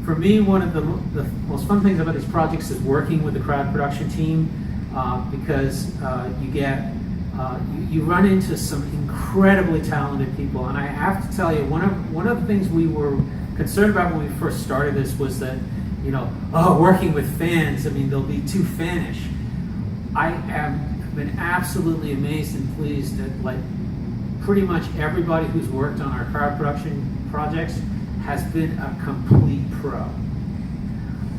for me, one of the most fun things about these projects is working with the crowd production team, because you run into some incredibly talented people. And I have to tell you, one of the things we were concerned about when we first started this was that, working with fans, I mean, they'll be too fanish. I have been absolutely amazed and pleased that, like, pretty much everybody who's worked on our crowd production projects has been a complete pro.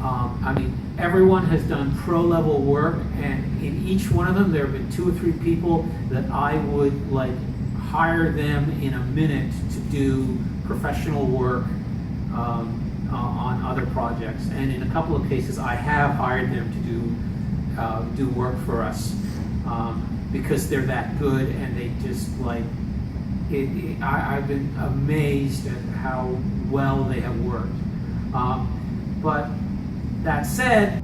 I mean, everyone has done pro level work, and in each one of them there have been 2 or 3 people that I would hire them in a minute to do professional work on other projects. And in a couple of cases I have hired them to do work for us, because they're that good, and they just I've been amazed at how well they have worked. But that said,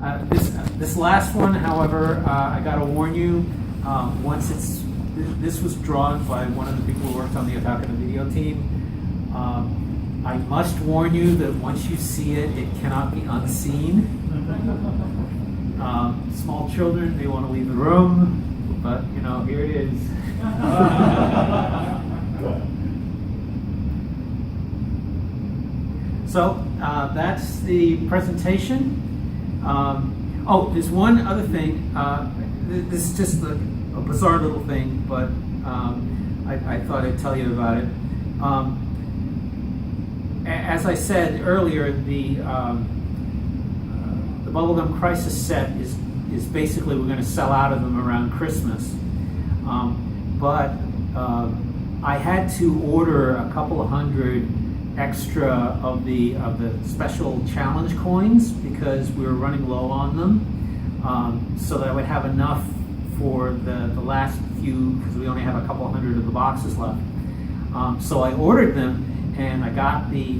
this last one, however, I got to warn you, this was drawn by one of the people who worked on the Otaku video team. I must warn you that once you see it, it cannot be unseen. Small children, they want to leave the room, but here it is. So that's the presentation. There's one other thing. This is just a bizarre little thing, but I thought I'd tell you about it. As I said earlier, the Bubblegum Crisis set is basically, we're going to sell out of them around Christmas. But I had to order a couple of hundred extra of the special challenge coins because we were running low on them, so that I would have enough for the last few, because we only have a couple hundred of the boxes left. So I ordered them, and I got the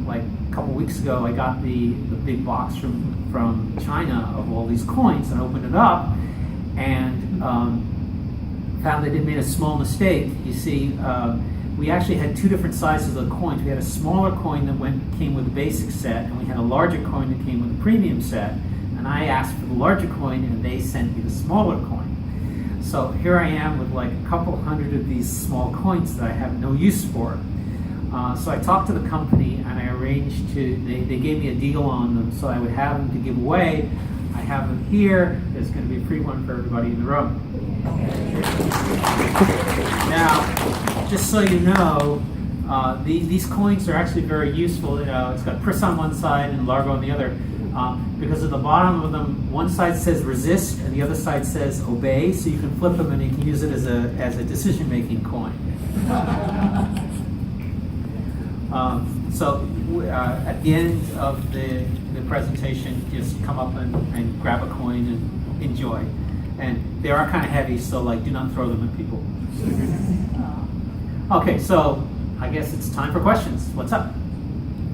a couple weeks ago I got the big box from China of all these coins, and I opened it up and found they made a small mistake. You see, we actually had 2 different sizes of coins. We had a smaller coin that came with the basic set, and we had a larger coin that came with the premium set. And I asked for the larger coin, and they sent me the smaller coin. So here I am with a couple hundred of these small coins that I have no use for. So I talked to the company, and I arranged they gave me a deal on them, so I would have them to give away. I have them here. There's going to be a free one for everybody in the room. Now, just so you know, these coins are actually very useful. It's got Pris on one side and Largo on the other. Because at the bottom of them, one side says resist and the other side says obey, so you can flip them and you can use it as a decision-making coin. At the end of the presentation, just come up and grab a coin and enjoy. And they are kind of heavy, so do not throw them at people. Okay, so I guess it's time for questions. What's up?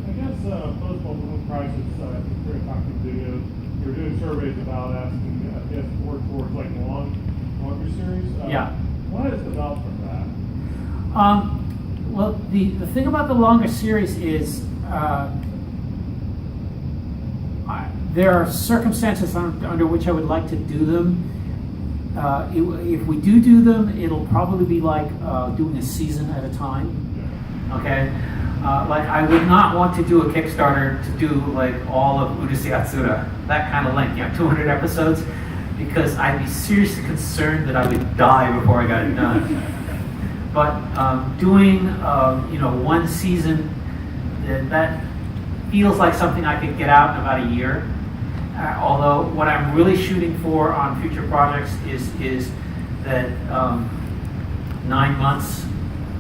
I guess post-Bubblegum Crisis, for Otaku videos, you're doing surveys about asking if more towards longer series. Yeah. What is developed from that? Well, the thing about the longer series is there are circumstances under which I would like to do them. If we do them, it'll probably be doing a season at a time. Okay? I would not want to do a Kickstarter to do all of Urusei Yatsura, that kind of length, 200 episodes, because I'd be seriously concerned that I would die before I got it done. But doing one season, that feels like something I could get out in about a year. Although what I'm really shooting for on future projects is that 9 months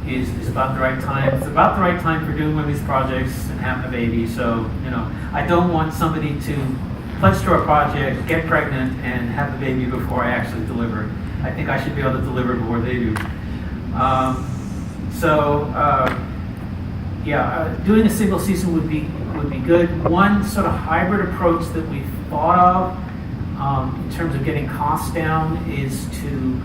is about the right time. It's about the right time for doing one of these projects and having a baby. So I don't want somebody to pledge to a project, get pregnant, and have the baby before I actually deliver it. I think I should be able to deliver before they do. Doing a single season would be good. One sort of hybrid approach that we've thought of in terms of getting costs down is to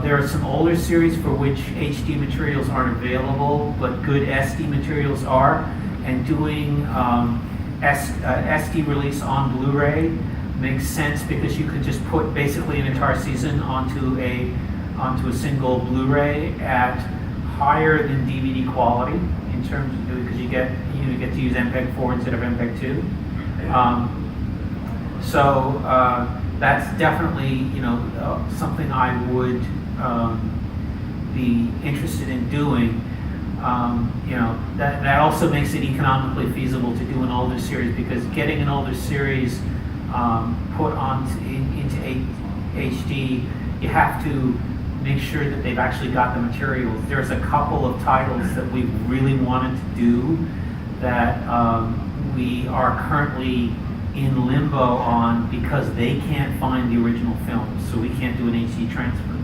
there are some older series for which HD materials aren't available, but good SD materials are, and doing SD release on Blu-ray makes sense because you could just put basically an entire season onto a single Blu-ray at higher than DVD quality in terms of, because you get to use MPEG-4 instead of MPEG-2. So that's definitely something I would be interested in doing. That also makes it economically feasible to do an older series, because getting an older series put into HD, you have to make sure that they've actually got the materials. There's a couple of titles that we really wanted to do that we are currently in limbo on because they can't find the original film, so we can't do an HD transfer.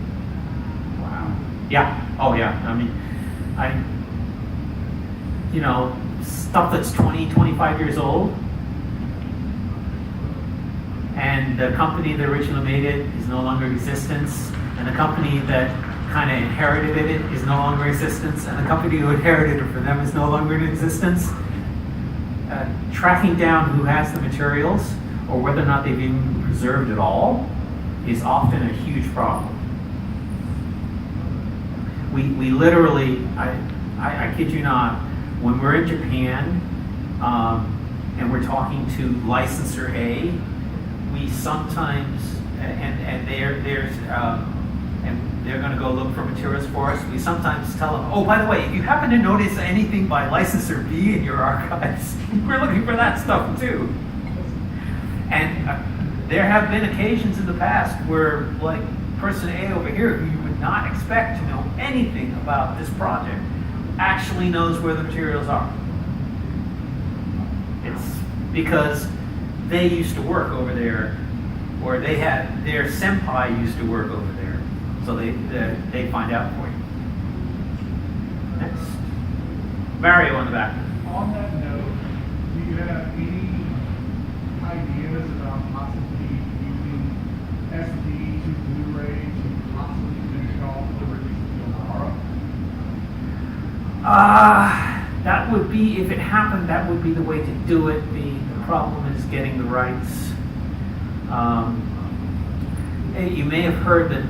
Wow. Yeah. Oh yeah. I mean, stuff that's 20, 25 years old, and the company that originally made it is no longer in existence, and the company that kind of inherited it is no longer in existence, and the company who inherited it for them is no longer in existence. Tracking down who has the materials, or whether or not they've even preserved at all, is often a huge problem. We literally, I kid you not, when we're in Japan and we're talking to licensor A, we sometimes, and they're going to go look for materials for us, we sometimes tell them, oh, by the way, if you happen to notice anything by licensor B in your archives, we're looking for that stuff too. And there have been occasions in the past where, like, person A over here, who you would not expect to know anything about this project, actually knows where the materials are. It's because they used to work over there, or they had their senpai used to work over there, so they find out for you. Next, Mario on the back. On that note, do you have any ideas about possibly using SD to Blu-ray to possibly finish off the release of tomorrow? That would be, if it happened, that would be the way to do it. The problem is getting the rights. You may have heard that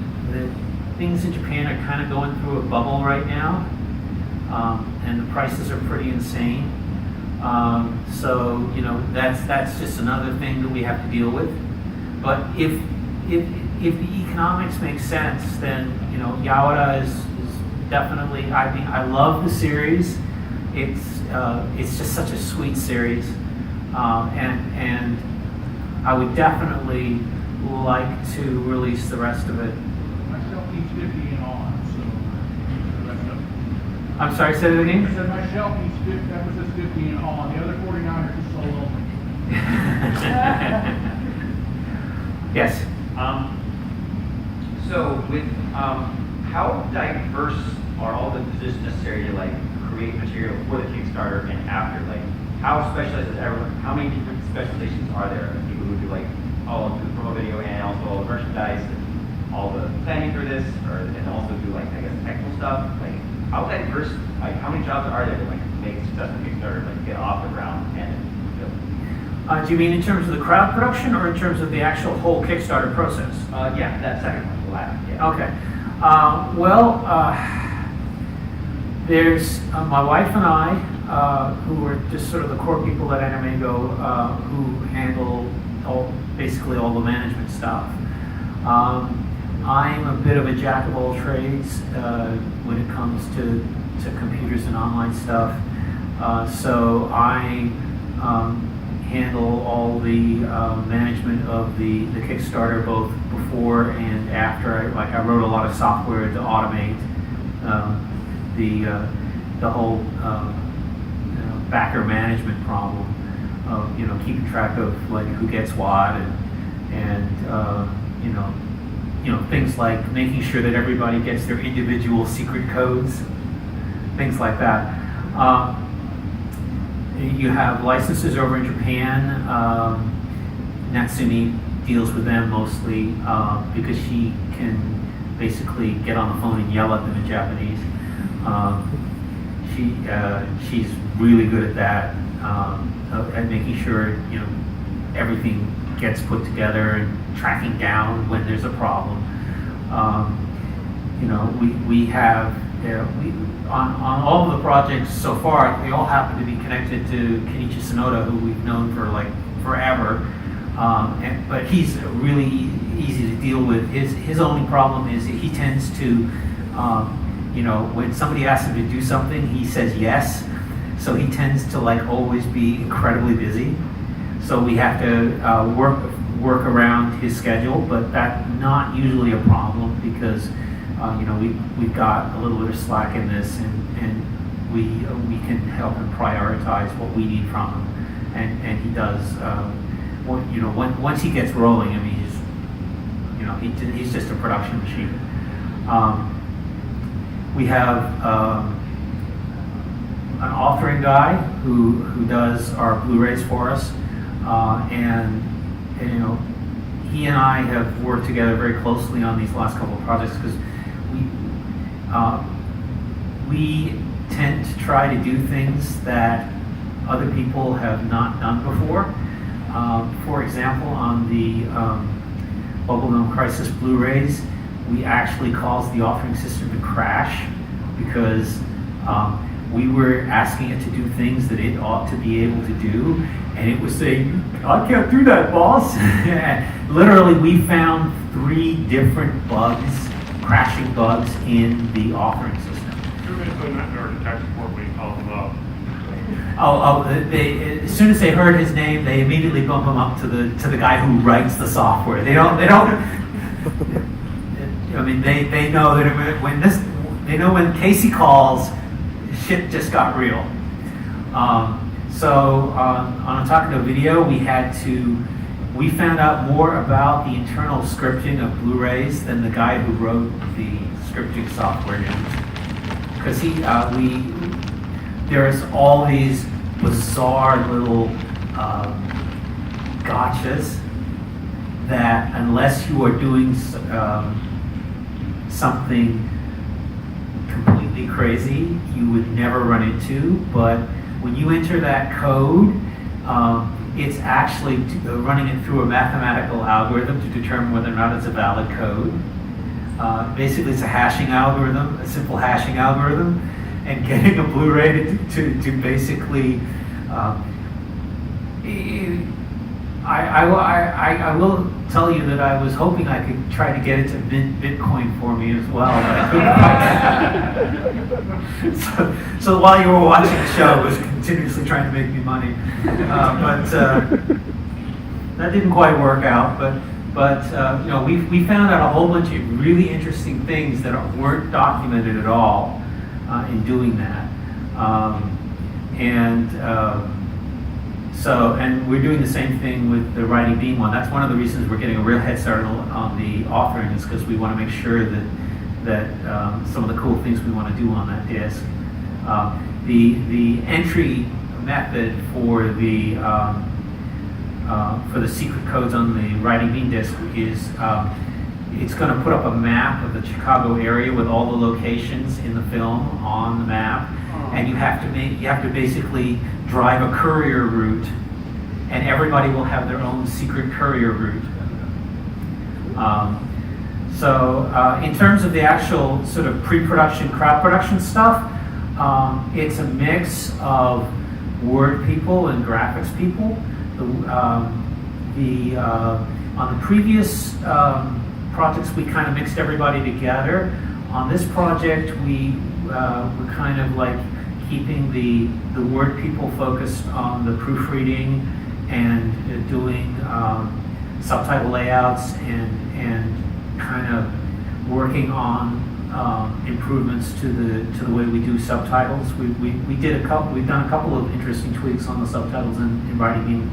things in Japan are kind of going through a bubble right now, and the prices are pretty insane. So that's just another thing that we have to deal with. But if the economics make sense, then Yawara is definitely. I mean, I love the series. It's just such a sweet series, and I would definitely like to release the rest of it. My shelf needs 50 and on, so the rest of it. I'm sorry, say that again? I said my shelf needs 50, that was just 50 and on. The other 49 are just so lonely. Yes. So with how diverse are all the positions necessary to create material for the Kickstarter and after? How specialized is everyone? How many different specializations are there? People who do all of the promo video and also all the merchandise and all the planning for this, and also do technical stuff. How diverse? How many jobs are there to make a successful Kickstarter, get off the ground and fulfill? Do you mean in terms of the crowd production, or in terms of the actual whole Kickstarter process? Yeah, that second one, the latter. Yeah. Okay. There's my wife and I, who are just sort of the core people at AnimEigo, who handle basically all the management stuff. I'm a bit of a jack of all trades when it comes to computers and online stuff. So I handle all the management of the Kickstarter, both before and after. I wrote a lot of software to automate the whole backer management problem of keeping track of who gets what, and things like making sure that everybody gets their individual secret codes, things like that. You have licenses over in Japan. Natsumi deals with them mostly because she can basically get on the phone and yell at them in Japanese. She's really good at that. and making sure everything gets put together and tracking down when there's a problem. We have on all of the projects so far, they all happen to be connected to Kenichi Sonoda, who we've known for like forever. But he's really easy to deal with. His only problem is he tends to, when somebody asks him to do something, he says yes. So he tends to like always be incredibly busy. So we have to work around his schedule, but that's not usually a problem because we've got a little bit of slack in this, and we can help him prioritize what we need from him, and he does. Once he gets rolling, I mean, he's just a production machine. We have an authoring guy who does our Blu-rays for us, and he and I have worked together very closely on these last couple of projects because we tend to try to do things that other people have not done before. For example, on the Bubblegum Crisis Blu-rays, we actually caused the authoring system to crash because we were asking it to do things that it ought to be able to do, and it was saying, "I can't do that, boss." Literally, we found 3 different bugs, crashing bugs in the authoring system. You're basically not our tech support when you call them up. As soon as they heard his name, they immediately bump him up to the guy who writes the software. They don't. I mean, they know that when Casey calls, shit just got real. So on Otaku Video, we found out more about the internal scripting of Blu-rays than the guy who wrote the scripting software used. Because there's all these bizarre little gotchas that unless you are doing something completely crazy, you would never run into. But when you enter that code, it's actually running it through a mathematical algorithm to determine whether or not it's a valid code. Basically, it's a hashing algorithm, a simple hashing algorithm, and getting a Blu-ray to basically. I will tell you that I was hoping I could try to get it to mint Bitcoin for me as well, but I couldn't find that. So while you were watching the show, it was continuously trying to make me money, but that didn't quite work out. But we found out a whole bunch of really interesting things that weren't documented at all in doing that, and we're doing the same thing with the Writing Beam one. That's one of the reasons we're getting a real head start on the authoring, is because we want to make sure that some of the cool things we want to do on that disc. The entry method for the secret codes on the Writing Beam disc is it's going to put up a map of the Chicago area with all the locations in the film on the map, and you have to basically drive a courier route, and everybody will have their own secret courier route. In terms of the actual sort of pre-production, crowd production stuff, it's a mix of word people and graphics people. On the previous projects, we kind of mixed everybody together. On this project, we were kind of like keeping the word people focused on the proofreading and doing subtitle layouts and kind of working on improvements to the way we do subtitles. We've done a couple of interesting tweaks on the subtitles in Writing Beam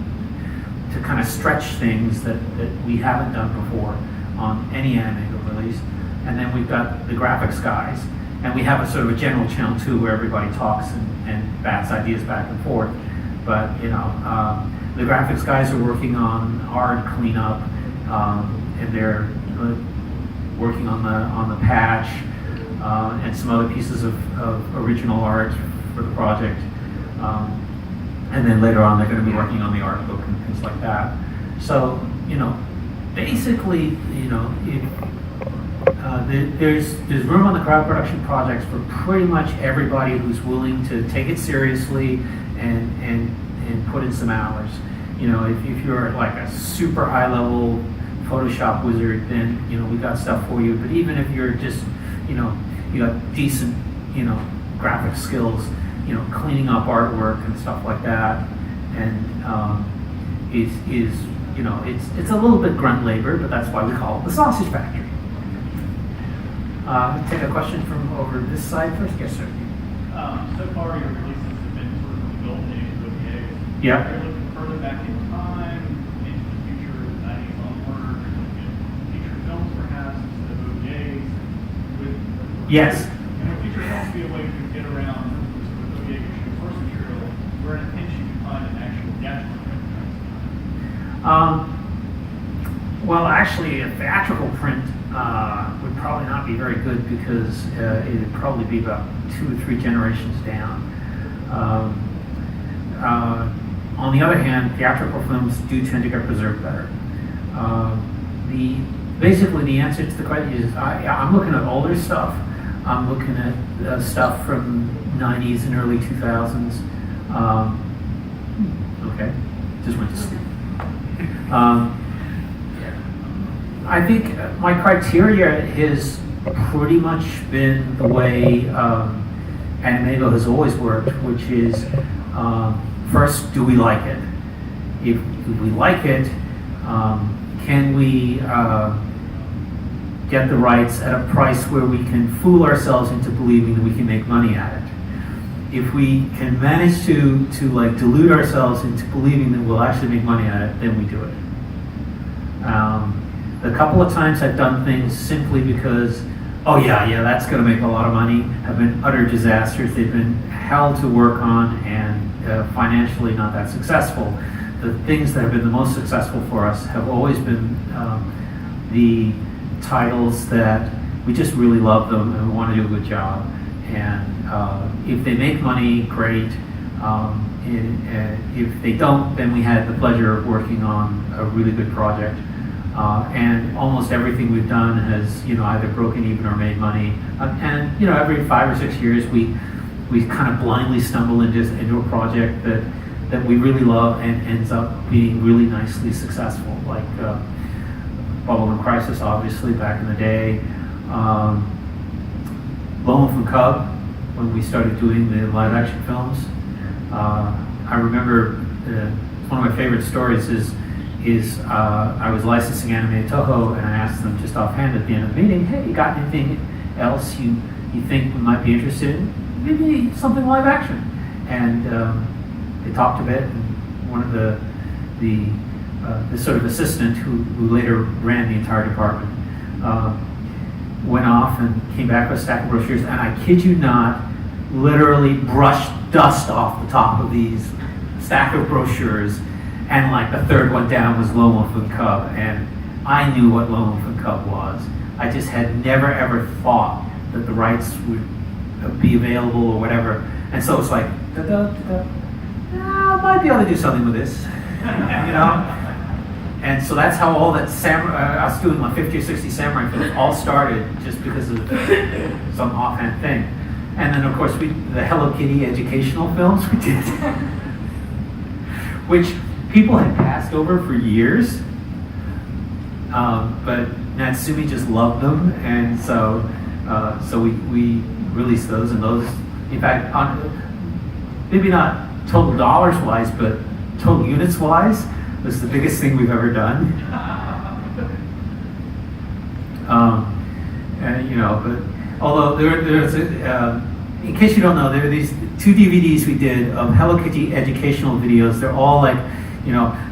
to kind of stretch things that we haven't done before on any AnimEigo release. And then we've got the graphics guys, and we have a sort of a general channel too, where everybody talks and bats ideas back and forth. But the graphics guys are working on art cleanup, and they're working on the patch and some other pieces of original art for the project. And then later on, they're going to be working on the art book and things like that. So, basically, there's room on the crowd production projects for pretty much everybody who's willing to take it seriously and put in some hours. If you're like a super high level Photoshop wizard, then we got stuff for you. But even if you're just you got decent graphic skills, cleaning up artwork and stuff like that, and it's a little bit grunt labor, but that's why we call it the Sausage Factory. Take a question from over this side first. Yes, sir. So far, your releases have been sort of built in with the eggs. Yeah. Are you looking further back in time, into the future, the 90s onward, or looking at feature films perhaps instead of OVAs? Yes. And would feature films be a way to get around sort of OVA issue source material, where in a pinch you can find an actual theatrical print? Well, actually, a theatrical print would probably not be very good because it would probably be about 2 or 3 generations down. On the other hand, theatrical films do tend to get preserved better. Basically, the answer to the question is I'm looking at older stuff. I'm looking at stuff from 90s and early 2000s. Okay, just went to sleep. I think my criteria has pretty much been the way AnimEigo has always worked, which is first, do we like it? If we like it, can we get the rights at a price where we can fool ourselves into believing that we can make money at it? If we can manage to like delude ourselves into believing that we'll actually make money at it, then we do it. The couple of times I've done things simply because, oh yeah, that's going to make a lot of money, have been utter disasters. They've been hell to work on and financially not that successful. The things that have been the most successful for us have always been the titles that we just really love them and we want to do a good job. And if they make money, great. If they don't, then we had the pleasure of working on a really good project. And almost everything we've done has, either broken even or made money. And every 5 or 6 years, we kind of blindly stumble into a project that we really love and ends up being really nicely successful. Like Bubble and Crisis, obviously, back in the day. Lone Wolf and Cub, when we started doing the live action films. I remember one of my favorite stories is I was licensing Anime at Toho, and I asked them just offhand at the end of the meeting, hey, you got anything else you think we might be interested in? Maybe something live action. And they talked a bit, and one of the sort of assistant who later ran the entire department went off and came back with a stack of brochures, and I kid you not, literally brushed dust off the top of these stack of brochures, and like the third one down was Lone Wolf and Cub, and I knew what Lone Wolf and Cub was. I just had never ever thought that the rights would be available or whatever, and so it's like, I might be able to do something with this, And so that's how all that us doing like 50 or 60 samurai films all started, just because of some offhand thing. And then of course the Hello Kitty educational films we did, which people had passed over for years, but Natsumi just loved them, and so we released those, and those, in fact, maybe not total dollars wise, but total units wise, was the biggest thing we've ever done. But although there's in case you don't know, there are these 2 DVDs we did of Hello Kitty educational videos. They're all like,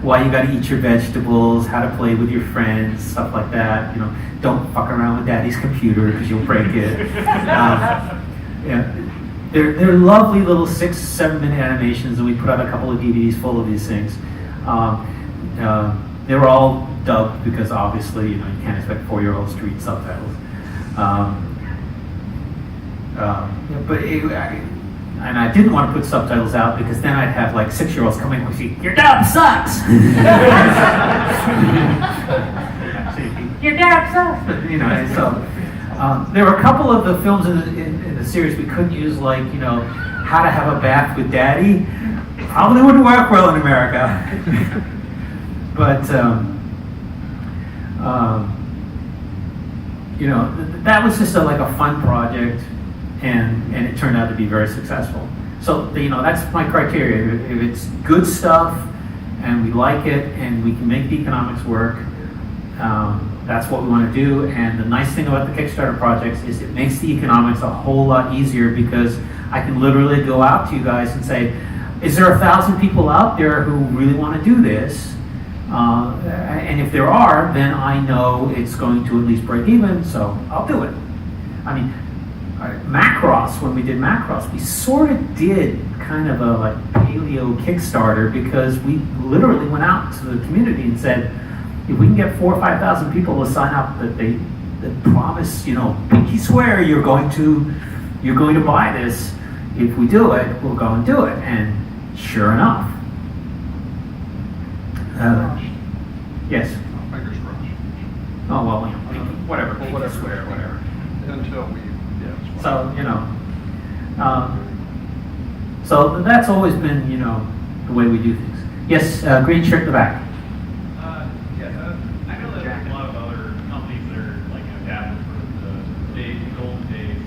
why you gotta eat your vegetables, how to play with your friends, stuff like that. Don't fuck around with daddy's computer because you'll break it. They're lovely little 6-7 minute animations, and we put out a couple of DVDs full of these things. They were all dubbed because obviously, you can't expect 4-year-olds to read subtitles. But and I didn't want to put subtitles out because then I'd have like 6-year-olds coming with you, your dub sucks! Your dub sucks! You know, and so there were a couple of the films in the series we couldn't use, like, you know, How to Have a Bath with Daddy. Probably wouldn't work well in America. But, you know, that was just like a fun project, and it turned out to be very successful. So, you know, that's my criteria. If it's good stuff and we like it and we can make the economics work, that's what we want to do. And the nice thing about the Kickstarter projects is it makes the economics a whole lot easier, because I can literally go out to you guys and say, is there 1,000 people out there who really want to do this? And if there are, then I know it's going to at least break even, so I'll do it. I mean, Macross, when we did Macross, we sort of did kind of a like paleo Kickstarter, because we literally went out to the community and said, if we can get 4,000 or 5,000 people to sign up that promise, you know, pinky swear you're going to buy this. If we do it, we'll go and do it. And sure enough. Yes. Fingers crossed. Oh well, you know, whatever. Pinky swear, whatever. Until we, So, you know, so that's always been, you know, the way we do things. Yes, green shirt in the back. Yes, I know that there's a lot of other companies that are like adapted for the days, the golden days.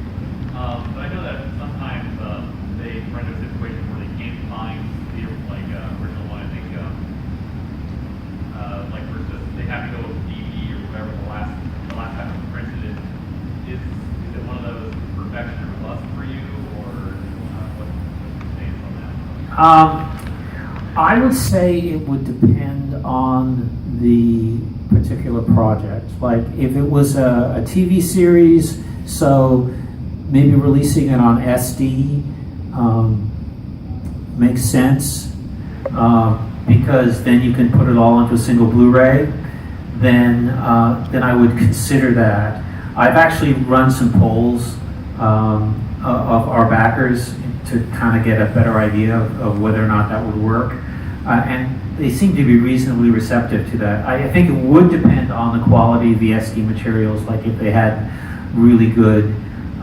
But I know that sometimes they run into a situation where they can't find the like original one. I think like for instance, they have to go with DVD or whatever the last time it was printed. Is it one of those perfection or bust for you, or what's your stance on that? I would say it would depend on the particular project. Like if it was a TV series, so maybe releasing it on SD makes sense, because then you can put it all into a single Blu-ray. Then I would consider that. I've actually run some polls of our backers to kind of get a better idea of whether or not that would work. And they seem to be reasonably receptive to that. I think it would depend on the quality of the SD materials, like if they had really good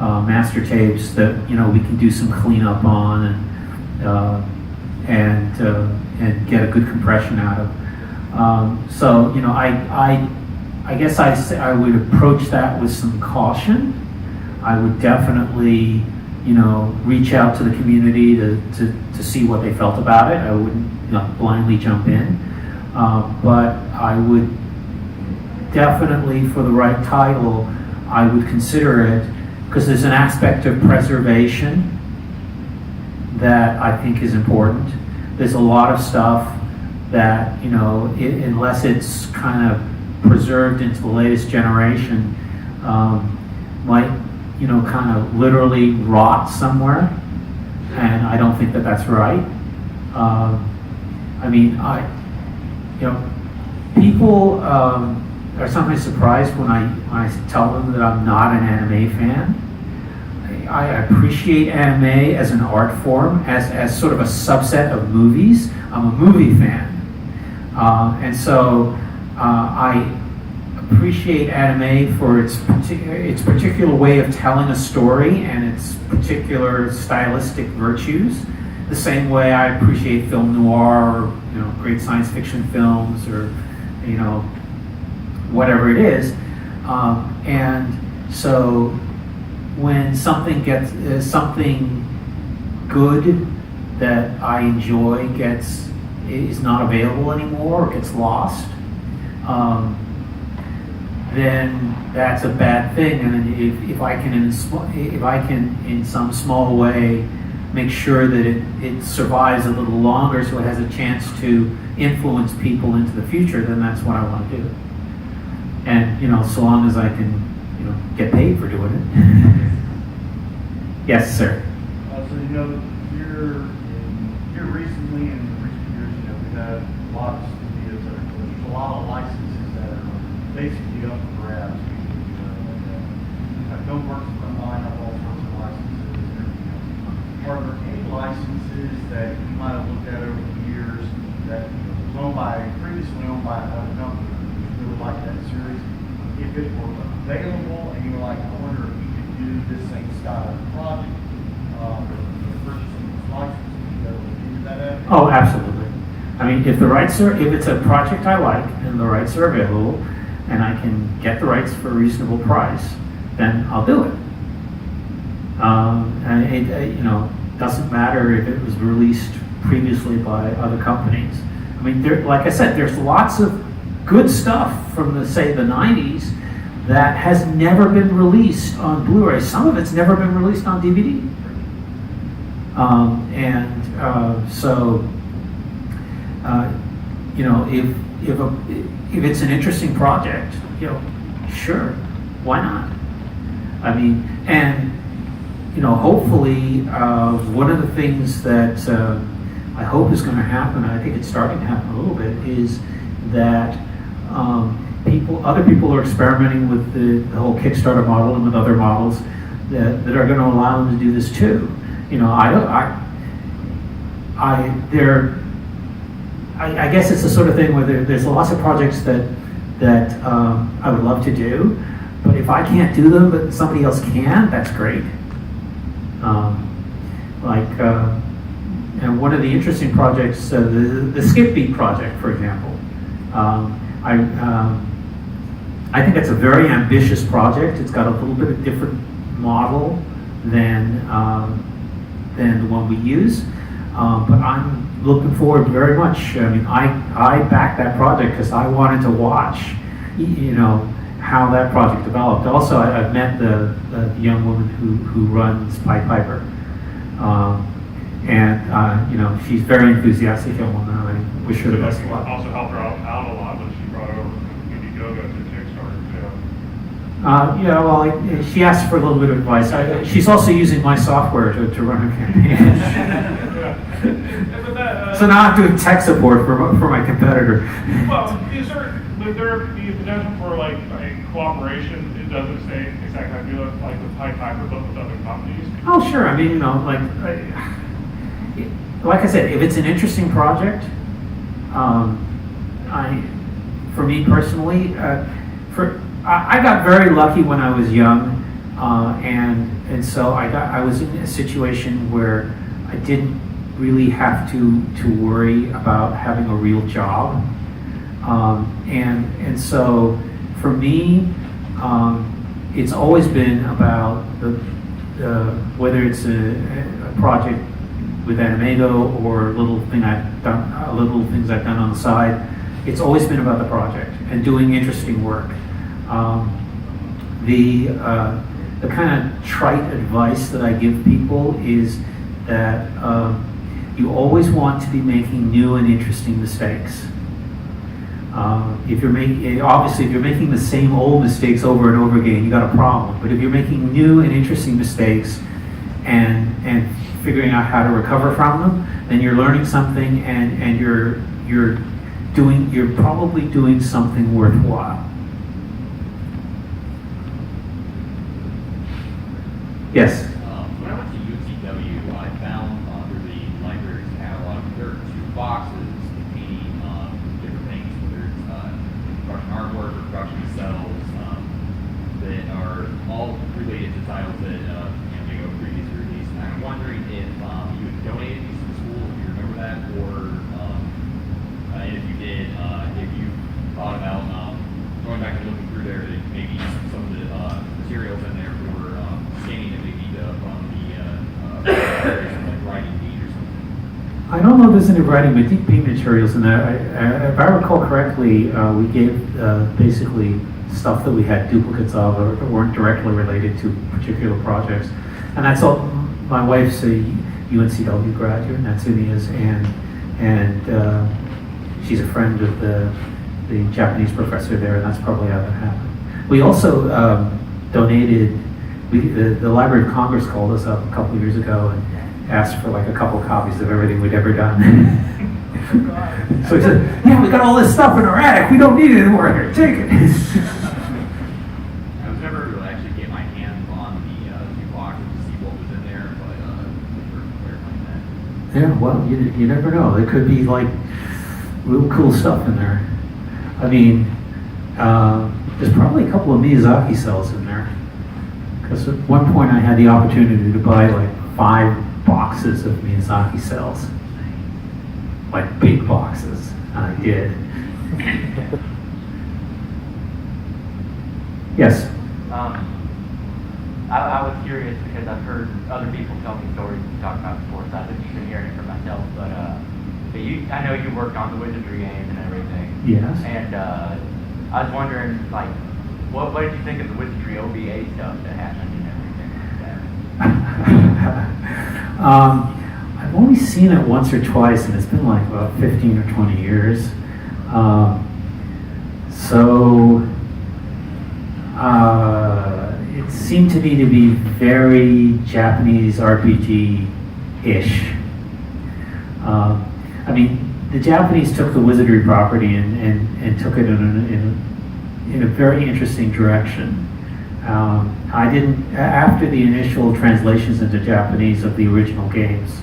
master tapes that, you know, we can do some cleanup on and get a good compression out of. So, you know, I guess I would approach that with some caution. I would definitely, you know, reach out to the community to see what they felt about it. I wouldn't, you know, blindly jump in, but I would definitely, for the right title, I would consider it, because there's an aspect of preservation that I think is important. There's a lot of stuff that, you know, unless it's kind of preserved into the latest generation, might, you know, kind of literally rot somewhere, and I don't think that that's right. I mean, you know, people are sometimes surprised when I tell them that I'm not an anime fan. I appreciate anime as an art form, as sort of a subset of movies. I'm a movie fan, and so I appreciate anime for its particular way of telling a story and its particular stylistic virtues. The same way I appreciate film noir, or, you know, great science fiction films, or, you know, whatever it is. And so when something gets something good that I enjoy is not available anymore or gets lost, then that's a bad thing. And if I can in some small way make sure that it survives a little longer, so it has a chance to influence people into the future, then that's what I want to do. And, you know, so long as I can, you know, get paid for doing it. Yes, sir. So, you know, here recently, in recent years, you know, we've had lots of videos that there's a lot of licenses that are basically up for grabs. Don't work from mine, have all sorts of licenses and everything else. are there any licenses that you might have looked at over the years that previously owned by another company, you really like that series? If it were available and you were like, I wonder if you could do this same style of project, purchasing this license, you go into that avenue? Oh, absolutely. I mean, if it's a project I like and the rights are available, and I can get the rights for a reasonable price, then I'll do it. And it doesn't matter if it was released previously by other companies. I mean, like I said, there's lots of good stuff from the 90s that has never been released on Blu-ray. Some of it's never been released on DVD. If it's an interesting project, sure, why not? I mean, and hopefully, one of the things that I hope is going to happen, I think it's starting to happen a little bit, is that other people are experimenting with the whole Kickstarter model and with other models that are going to allow them to do this too. I guess it's the sort of thing where there's lots of projects that I would love to do, but if I can't do them, but somebody else can, that's great. And one of the interesting projects, the Skip Beat project, for example, I think it's a very ambitious project. It's got a little bit of different model than the one we use, but I'm looking forward very much. I mean, I backed that project because I wanted to watch, how that project developed. Also, I've met the young woman who runs Pied Piper, and she's very enthusiastic young woman. I wish her the best of luck. Also helped her out a lot when she brought over AnimEigo to Kickstarter too. She asked for a little bit of advice. She's also using my software to run her campaign. So now I'm doing tech support for my competitor. Well, would there be a potential for like a cooperation? It doesn't say exactly how to do it, like with Pied Piper, but with other companies? Oh, sure. I mean, like I said, if it's an interesting project, for me personally, I got very lucky when I was young, and so I was in a situation where I didn't really have to worry about having a real job, and so for me, it's always been about whether it's a project with AnimEigo or little things I've done on the side. It's always been about the project and doing interesting work. The kind of trite advice that I give people is that you always want to be making new and interesting mistakes. If you're making the same old mistakes over and over again, you got a problem. But if you're making new and interesting mistakes and figuring out how to recover from them, then you're learning something, and you're probably doing something worthwhile. Yes. When I went to UTW, I found under the library's catalog there are 2 boxes containing different things, whether it's production artwork or production cells, that are all related to titles that AnimEigo previously released. And I'm wondering if you had donated these to the school, if you remember that, or if you did, if you thought about going back and looking through there, that maybe some of the materials in there were scanning and maybe from the like writing bead or something. I don't know if there's any writing bead materials in there. If I recall correctly, we gave basically stuff that we had duplicates of or that weren't directly related to particular projects. And that's all. My wife's a UNCW graduate, Natsumi is, and she's a friend of the Japanese professor there, and that's probably how that happened. We also donated. The Library of Congress called us up a couple of years ago and asked for like a couple copies of everything we'd ever done. So he said, "Yeah, we got all this stuff in our attic. We don't need it anymore. Here, take it." I was never able to actually get my hands on the 2 boxes to see what was in there, but for Yeah, well, you never know. There could be like real cool stuff in there. I mean, there's probably a couple of Miyazaki cells in there. Because at one point I had the opportunity to buy like 5 boxes of Miyazaki cells. Like big boxes. And I did. Yes? I was curious because I've heard other people tell me stories and talk about sports. I haven't even hearing it for myself, but I know you worked on the Wizardry games and everything. Yes. And I was wondering, like, what did you think of the Wizardry OBA stuff that happened and everything like that? I've only seen it once or twice, and it's been like about 15 or 20 years. It seemed to me to be very Japanese RPG-ish. I mean, the Japanese took the Wizardry property and took it in a very interesting direction. I didn't, after the initial translations into Japanese of the original games,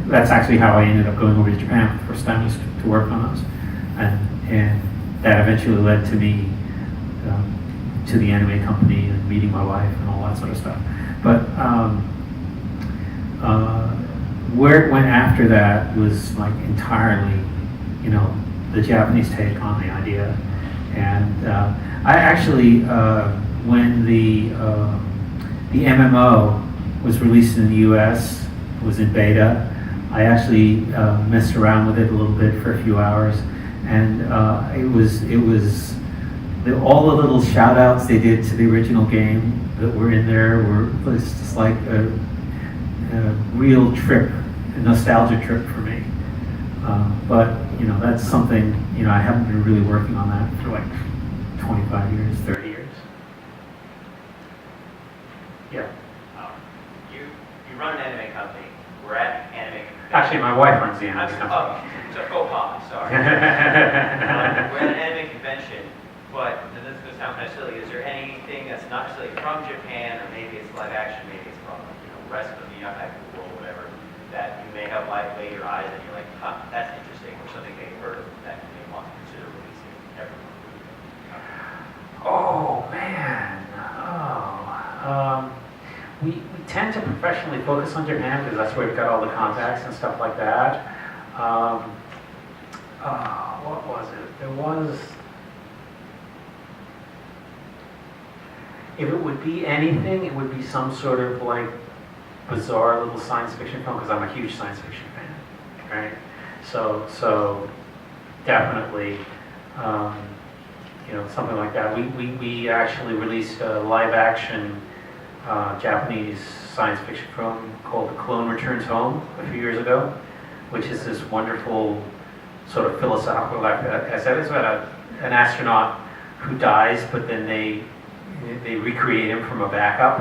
that's actually how I ended up going over to Japan for the first time, was to work on those. And that eventually led to me to the anime company and meeting my wife and all that sort of stuff. But where it went after that was like entirely, the Japanese take on the idea. And I actually, when the MMO was released in the US, was in beta, I actually messed around with it a little bit for a few hours, and it was all the little shout outs they did to the original game that were in there was just like a real trip, a nostalgia trip for me. But that's something, I haven't been really working on that for like 25 years, 30 years. Yeah. You run an anime company. We're at anime. Actually, my wife runs the anime company. Sorry. We're at an anime convention, but and this is going to sound kind of silly. Is there anything that's not necessarily from Japan, or maybe it's live action, maybe it's from the rest of the Otaku world, whatever, that you may have laid your eyes and you're like, that's interesting, or something they've heard of that you may want to consider releasing everyone? Oh man. We tend to professionally focus on Japan because that's where we've got all the contacts and stuff like that. What was it? There was. If it would be anything, it would be some sort of like bizarre little science fiction film, because I'm a huge science fiction fan, right? So definitely, something like that. We actually released a live action Japanese science fiction film called The Clone Returns Home a few years ago, which is this wonderful sort of philosophical, like I said, it's about an astronaut who dies, but then they recreate him from a backup,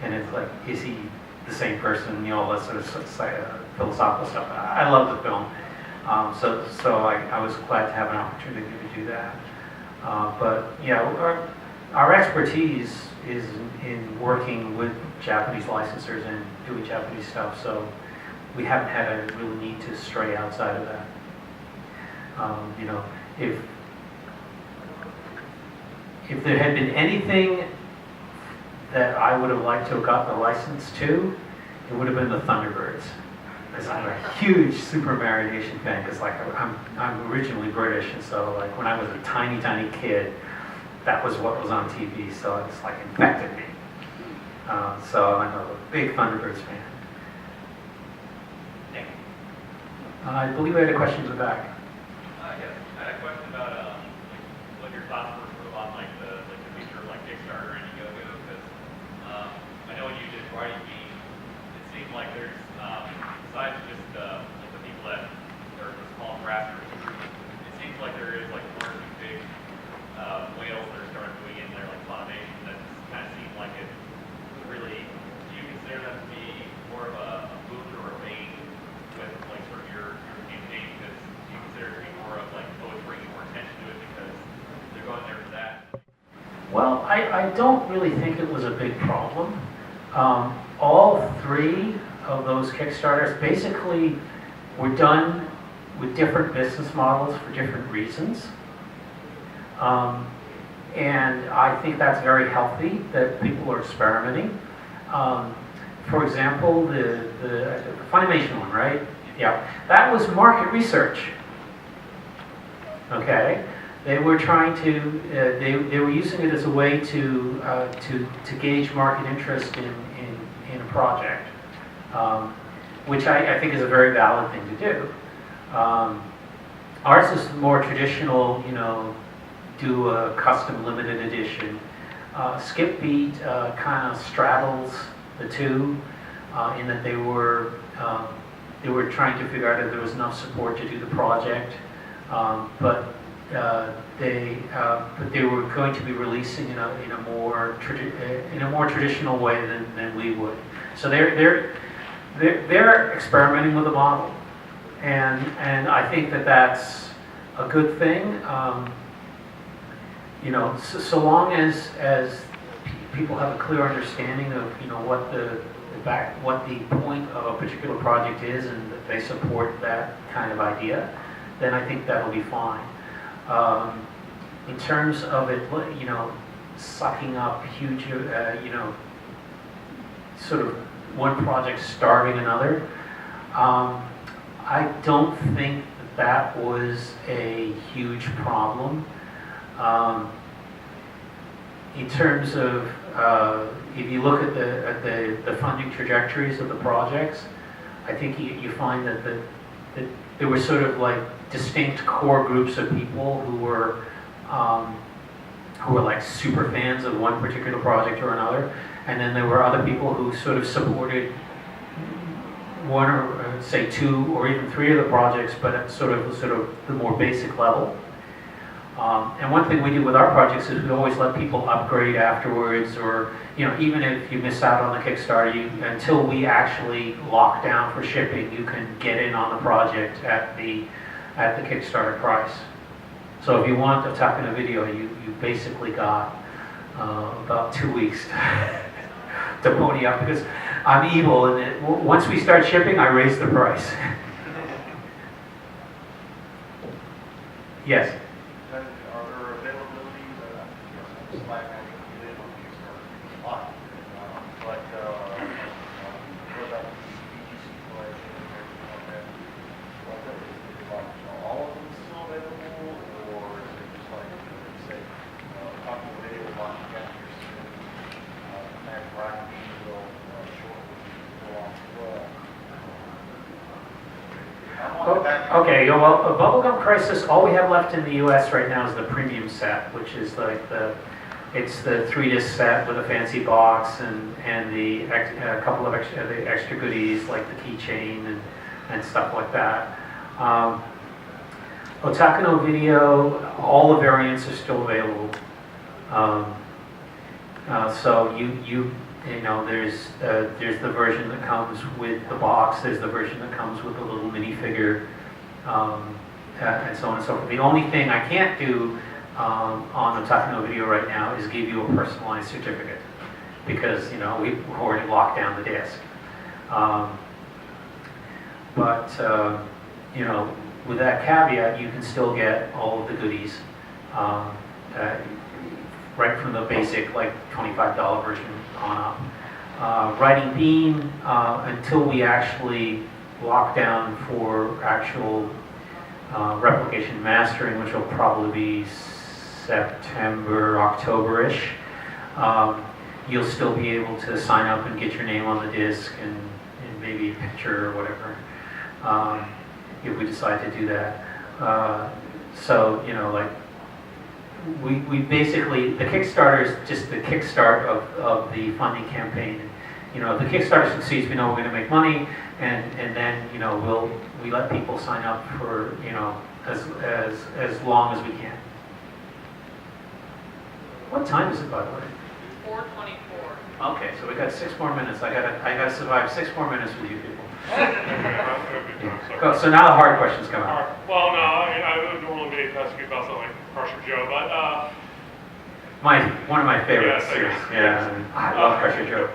and it's like, is he the same person? All that sort of philosophical stuff. I love the film, so I was glad to have an opportunity to do that. But yeah, our expertise is in working with Japanese licensors and doing Japanese stuff, so we haven't had a real need to stray outside of that. If there had been anything that I would have liked to have gotten a license to, it would have been the Thunderbirds. Because I'm a huge Super Mario Nation fan, because like I'm originally British, and so like when I was a tiny kid, that was what was on TV, so it's like infected me. So I'm a big Thunderbirds fan. Thank you. I believe I had a question in the back. Yes, I had a question about what your thoughts were sort of on like the future of like Kickstarter and AnimEigo, because I know when you did Writing Bee, it seemed like there's besides just like the people that are the small grassroots, it seems like there is like one or two big whales that are starting moving in there, like Funimation, that kind of seem like it really. Do you consider that to be more of a boon or a bane with like sort of your campaign? Because do you consider it to be more of like, oh, it's bringing more attention to it because they're going there for that? Well, I don't really think it was a big problem. All three of those Kickstarters basically were done with different business models for different reasons. And I think that's very healthy that people are experimenting. For example, the Funimation one, right? Yeah, that was market research. Okay, they were trying to they were using it as a way to gauge market interest in a project, which I think is a very valid thing to do. Ours is more traditional, you know, do a custom limited edition. Skip Beat kind of straddles the two in that they were trying to figure out if there was enough support to do the project, but they were going to be releasing in a more traditional way than we would. So they're experimenting with the model, and I think that's a good thing. You know, so long as people have a clear understanding of, you know, what the point of a particular project is, and that they support that kind of idea, then I think that'll be fine. In terms of it, you know, sucking up huge, you know, sort of one project starving another, I don't think that was a huge problem. In terms of, if you look at the funding trajectories of the projects, I think you find that there were sort of like distinct core groups of people who were like super fans of one particular project or another, and then there were other people who sort of supported one or say two or even three of the projects, but at sort of the more basic level. And one thing we do with our projects is we always let people upgrade afterwards, or, you know, even if you miss out on the Kickstarter, until we actually lock down for shipping, you can get in on the project at the Kickstarter price. So if you want Otaku no Video, you basically got about 2 weeks to pony up, because I'm evil, and once we start shipping, I raise the price. Yes. Are there availabilities? Slack, I think we did on Kickstarter a lot. But what about the BGC collection and everything like that? All of them still available, or is it just like, say, Otaku no Video lock chapters soon, Mac Rock will shortly go off as well? Okay, well, a Bubblegum Crisis, all we have left in the US right now is the premium set, which is like it's the 3-disc set with a fancy box and a couple of extra goodies like the keychain and stuff like that. Otaku no Video, all the variants are still available. So you know, there's the version that comes with the box, there's the version that comes with the little minifigure, and so on and so forth. The only thing I can't do on Otaku no Video right now is give you a personalized certificate, because, you know, we've already locked down the disc. But you know, with that caveat, you can still get all of the goodies, right from the basic, like, $25 version on up. Writing Beam, until we actually lock down for actual replication mastering, which will probably be September, October-ish, you'll still be able to sign up and get your name on the disc and maybe a picture or whatever, if we decide to do that. So, you know, like, we basically, the Kickstarter is just the kickstart of the funding campaign. You know, if the Kickstarter succeeds, we know we're going to make money, and then, you know, we let people sign up for, you know, as long as we can. What time is it, by the way? 4:24. Okay, so we got 6 more minutes. I gotta survive 6 more minutes with you people. So now the hard questions come out. Well, no, I would normally be asking about something like Crusher Joe, but One of my favorite Yes, series. yes. Yeah, I love Crusher Joe.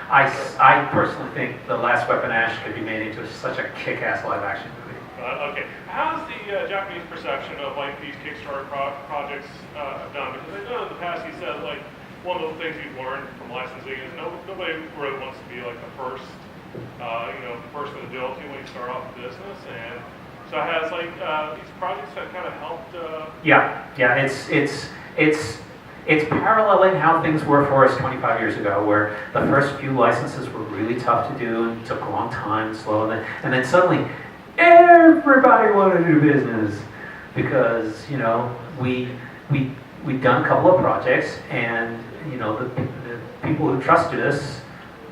I personally think The Last Weapon Ash could be made into such a kick-ass live-action movie. Okay. How's the Japanese perception of like these Kickstarter projects done? Because I know in the past he said like one of the things he's learned from licensing is nobody really wants to be like the first, the first in the deal to when you start off a business. And so has like these projects that kind of helped. Yeah. It's paralleling how things were for us 25 years ago, where the first few licenses were really tough to do and took a long time, slow, and then suddenly everybody wanted to do business because we'd done a couple of projects, and the people who trusted us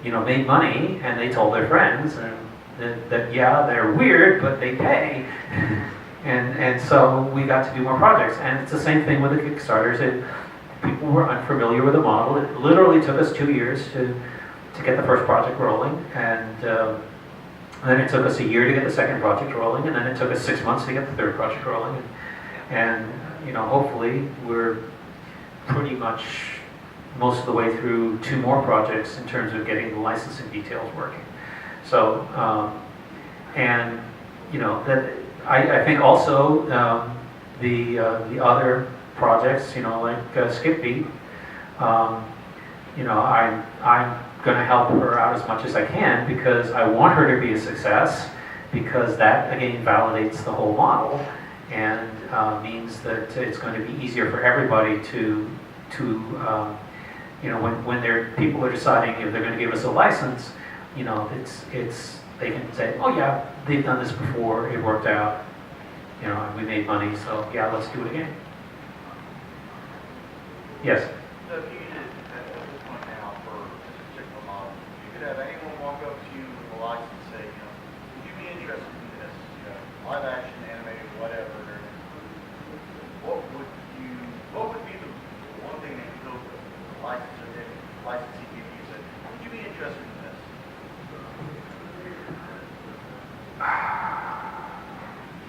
made money, and they told their friends and that yeah, they're weird but they pay. and so we got to do more projects, and it's the same thing with the Kickstarters. People were unfamiliar with the model. It literally took us 2 years to get the first project rolling, and then it took us a year to get the second project rolling, and then it took us 6 months to get the third project rolling, and hopefully we're pretty much most of the way through 2 more projects in terms of getting the licensing details working. So that I think also the other projects, like Skip Beat, I'm going to help her out as much as I can because I want her to be a success, because that again validates the whole model and means that it's going to be easier for everybody to when people are deciding if they're going to give us a license, it's they can say, oh yeah, they've done this before, it worked out, and we made money, so yeah, let's do it again. Yes. So if you did at this point now for this particular model, you could have anyone walk up to you with a license and say, would you be interested in this, live action, animated, whatever? What would be the one thing that you hope the licensee give you? Said, would you be interested in this?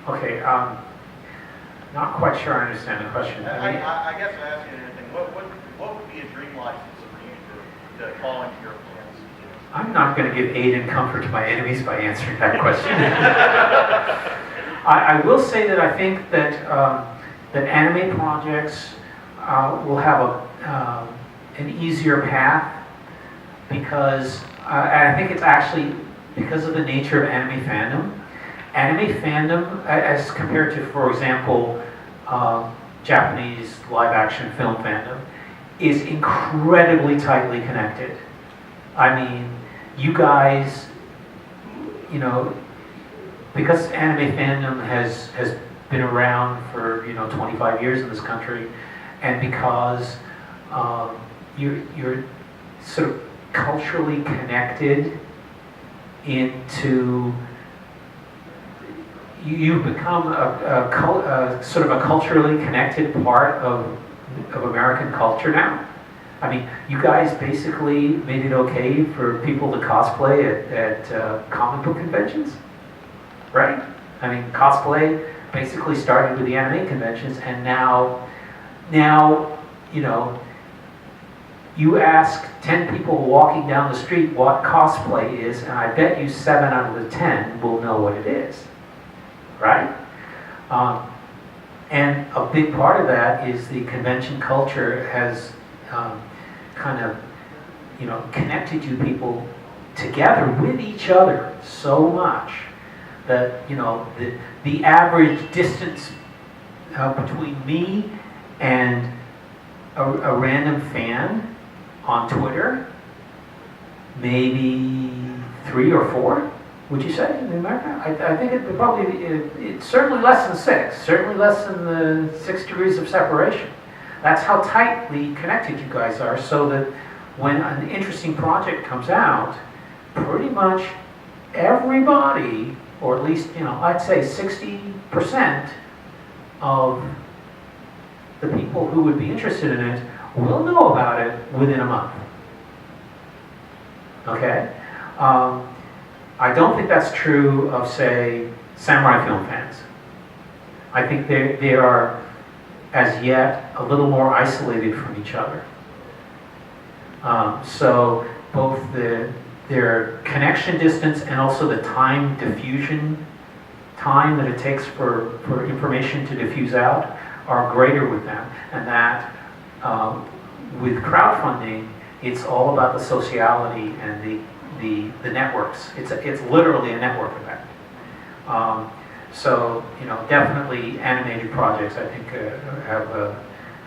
Okay. Not quite sure I understand the question. I guess I'm asking anything. What would be a dream license for you to fall into your hands? I'm not going to give aid and comfort to my enemies by answering that question. I will say that I think that that anime projects will have an easier path because and I think it's actually because of the nature of anime fandom. Anime fandom, as compared to, for example, Japanese live-action film fandom, is incredibly tightly connected. I mean, you guys, because anime fandom has been around for 25 years in this country, and because you're sort of culturally connected into. You've become a sort of a culturally connected part of American culture now. I mean, you guys basically made it okay for people to cosplay at comic book conventions, right? I mean, cosplay basically started with the anime conventions, and now you ask 10 people walking down the street what cosplay is, and I bet you 7 out of the 10 will know what it is. Right? And a big part of that is the convention culture has kind of, connected you people together with each other so much that, the average distance between me and a random fan on Twitter, maybe 3 or 4. Would you say in America? I think it's certainly less than 6. Certainly less than the 6 degrees of separation. That's how tightly connected you guys are. So that when an interesting project comes out, pretty much everybody, or at least I'd say 60% of the people who would be interested in it will know about it within a month. Okay. I don't think that's true of, say, samurai film fans. I think they are, as yet, a little more isolated from each other. So both their connection distance and also the time diffusion time that it takes for information to diffuse out are greater with them, and that with crowdfunding, it's all about the sociality and the networks. It's literally a network effect. So definitely animated projects I think have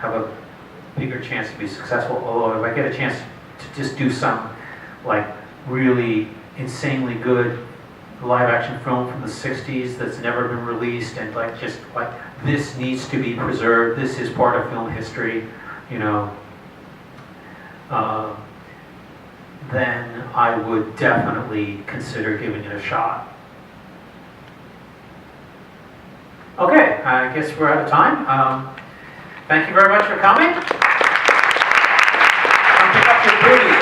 a bigger chance to be successful. Although if I get a chance to just do some like really insanely good live action film from the 60s that's never been released, and like this needs to be preserved, this is part of film history, then I would definitely consider giving it a shot. Okay, I guess we're out of time. Thank you very much for coming. Come pick up your goodies.